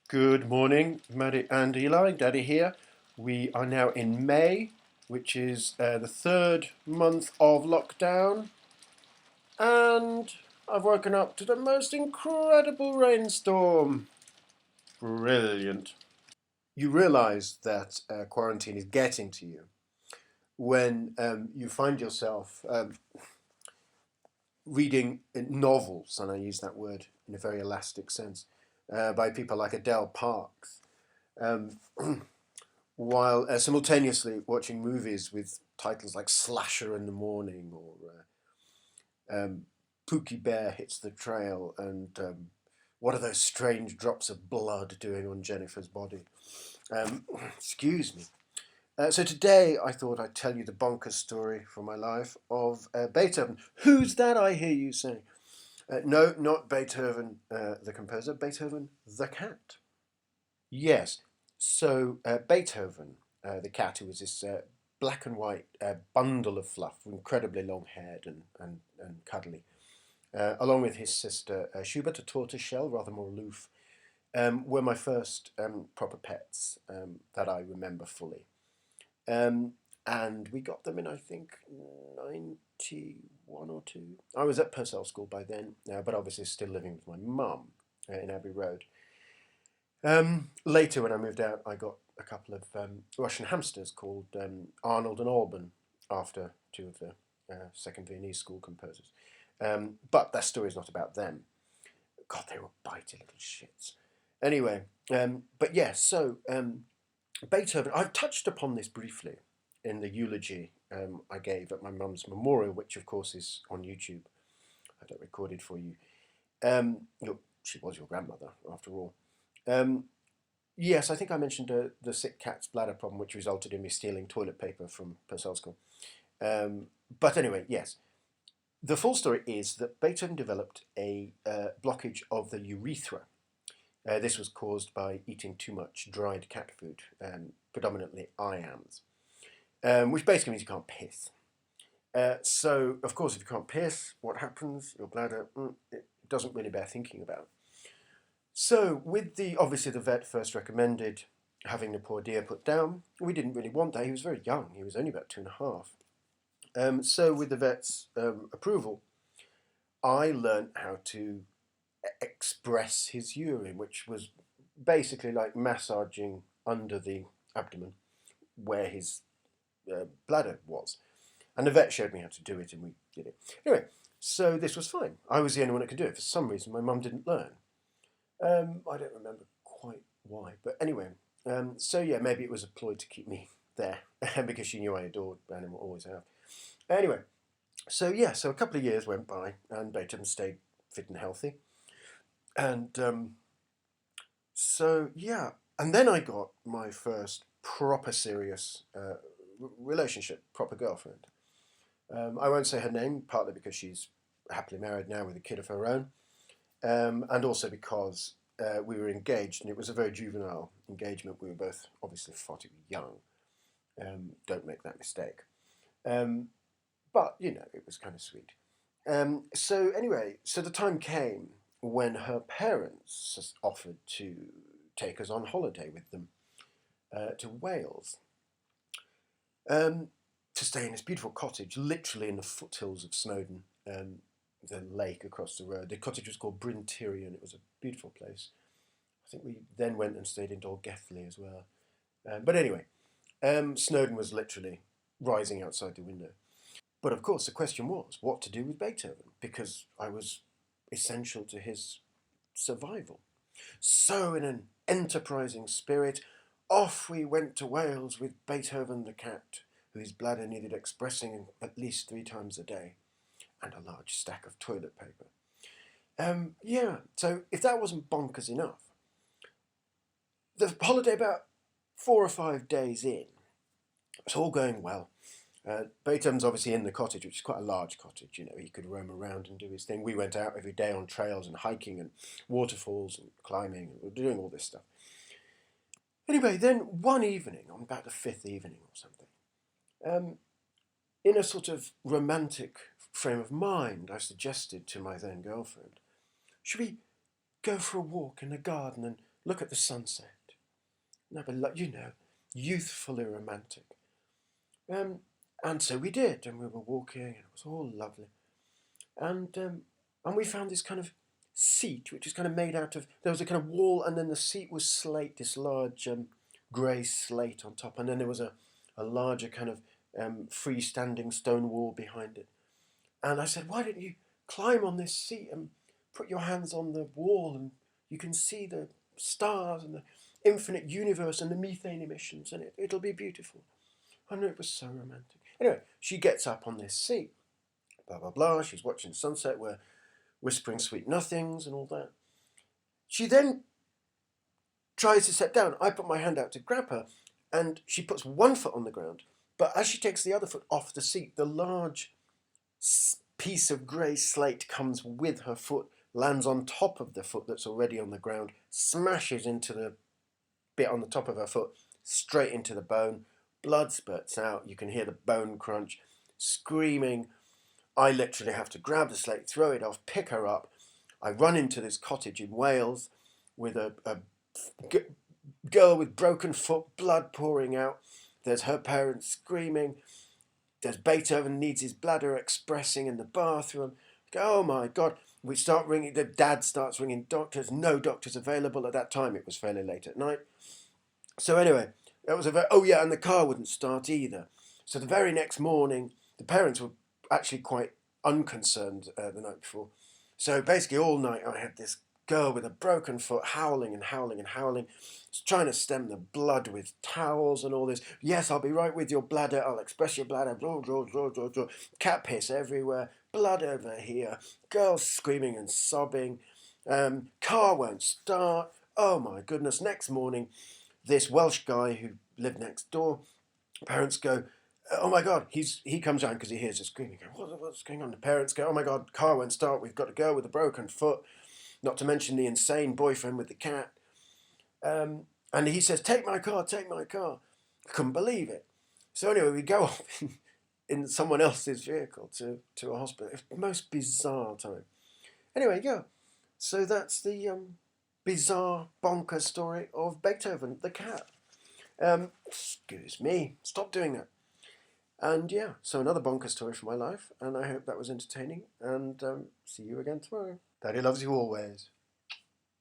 Good morning, Maddie and Eli. Daddy here. We are now in May, which is the third month of lockdown, and I've woken up to the most incredible rainstorm. Brilliant. You realise that quarantine is getting to you when you find yourself reading novels, and I use that word in a very elastic sense, by people like Adele Parks. Um, while simultaneously watching movies with titles like Slasher in the Morning or Pookie Bear Hits the Trail and What Are Those Strange Drops of Blood Doing on Jennifer's Body? Excuse me. So today I thought I'd tell you the bonkers story from my life of Beethoven. Who's that, I hear you say? No, not Beethoven the composer, Beethoven the cat. Yes. So Beethoven, the cat, who was this black and white bundle of fluff, incredibly long haired and cuddly, along with his sister Schubert, a tortoiseshell, rather more aloof, were my first proper pets that I remember fully. Um, and we got them in, I think, 91 or 2. I was at Purcell School by then, but obviously still living with my mum in Abbey Road. Later, when I moved out, I got a couple of Russian hamsters called Arnold and Alban, after two of the Second Viennese School composers. But that story's not about them. God, they were bitey little shits. Anyway, but yes, so Beethoven, I've touched upon this briefly in the eulogy I gave at my mum's memorial, which of course is on YouTube. I don't record it for you. She was your grandmother, after all. Um, yes, I think I mentioned the sick cat's bladder problem, which resulted in me stealing toilet paper from Purcell School. But anyway, yes. The full story is that Beethoven developed a blockage of the urethra. This was caused by eating too much dried cat food, predominantly iams, which basically means you can't piss. So, of course, if you can't piss, what happens? Your bladder, it doesn't really bear thinking about. So, with obviously the vet first recommended having the poor dear put down. We didn't really want that. He was very young. He was only about 2.5. So, with the vet's approval, I learnt how to express his urine, which was basically like massaging under the abdomen where his bladder was. And the vet showed me how to do it, and we did it. Anyway, so this was fine. I was the only one that could do it. For some reason, my mum didn't learn. I don't remember quite why, but anyway. So yeah, maybe it was a ploy to keep me there because she knew I adored animal, always have. Anyway, so yeah, so a couple of years went by, and Beethoven stayed fit and healthy, and so yeah, and then I got my first proper serious relationship, proper girlfriend. I won't say her name, partly because she's happily married now with a kid of her own, and also because we were engaged, and it was a very juvenile engagement. We were both obviously far too young. Don't make that mistake. Um, but you know, it was kind of sweet. So anyway, so the time came when her parents offered to take us on holiday with them to Wales, um, to stay in this beautiful cottage, literally in the foothills of Snowdon. The lake across the road. The cottage was called Bryn Tyrion. It was a beautiful place. I think we then went and stayed in Dolgethley as well. But anyway, Snowdon was literally rising outside the window. But of course, the question was what to do with Beethoven, because I was essential to his survival. So, in an enterprising spirit, off we went to Wales with Beethoven the cat, whose bladder needed expressing at least 3 times a day, and a large stack of toilet paper. Yeah, so if that wasn't bonkers enough, the holiday about 4 or 5 days in, it's all going well. Beethoven's obviously in the cottage, which is quite a large cottage. You know, he could roam around and do his thing. We went out every day on trails and hiking and waterfalls and climbing and we were doing all this stuff. Anyway, then one evening, on about the fifth evening or something, um, in a sort of romantic frame of mind, I suggested to my then girlfriend, should we go for a walk in the garden and look at the sunset. And have a, youthfully romantic. Um, and so we did, and we were walking, and it was all lovely. And we found this kind of seat, which was kind of made out of, there was a kind of wall, and then the seat was slate, this large grey slate on top, and then there was a larger kind of freestanding stone wall behind it. And I said, why don't you climb on this seat and put your hands on the wall, and you can see the stars and the infinite universe and the methane emissions, and it'll be beautiful. I know, it was so romantic. Anyway, she gets up on this seat, blah, blah, blah. She's watching the sunset, we're whispering sweet nothings and all that. She then tries to sit down. I put my hand out to grab her, and she puts one foot on the ground. But as she takes the other foot off the seat, the large piece of grey slate comes with her foot, lands on top of the foot that's already on the ground, smashes into the bit on the top of her foot, straight into the bone. Blood spurts out. You can hear the bone crunch, screaming. I literally have to grab the slate, throw it off, pick her up. I run into this cottage in Wales with a girl with broken foot, blood pouring out. There's her parents screaming. There's Beethoven needs his bladder expressing in the bathroom. Oh my God. We start ringing, the dad starts ringing doctors. No doctors available at that time. It was fairly late at night. So anyway, that was and the car wouldn't start either. So the very next morning, the parents were actually quite unconcerned the night before. So basically all night I had this girl with a broken foot howling and howling and howling, trying to stem the blood with towels and all this. Yes, I'll be right with your bladder. I'll express your bladder. Blah, blah, blah, blah, blah. Cat piss everywhere. Blood over here. Girls screaming and sobbing. Car won't start. Oh my goodness. Next morning, this Welsh guy who lived next door, parents go, oh my God, he comes down because he hears us screaming. What's going on? The parents go, oh my God, car won't start. We've got a girl with a broken foot, not to mention the insane boyfriend with the cat. And he says, take my car, take my car. I couldn't believe it. So anyway, we go off in someone else's vehicle to a hospital. It's the most bizarre time. Anyway, yeah. So that's the bizarre, bonkers story of Beethoven, the cat. Excuse me, stop doing that. And yeah, so another bonkers story from my life, and I hope that was entertaining, and see you again tomorrow. Daddy loves you always.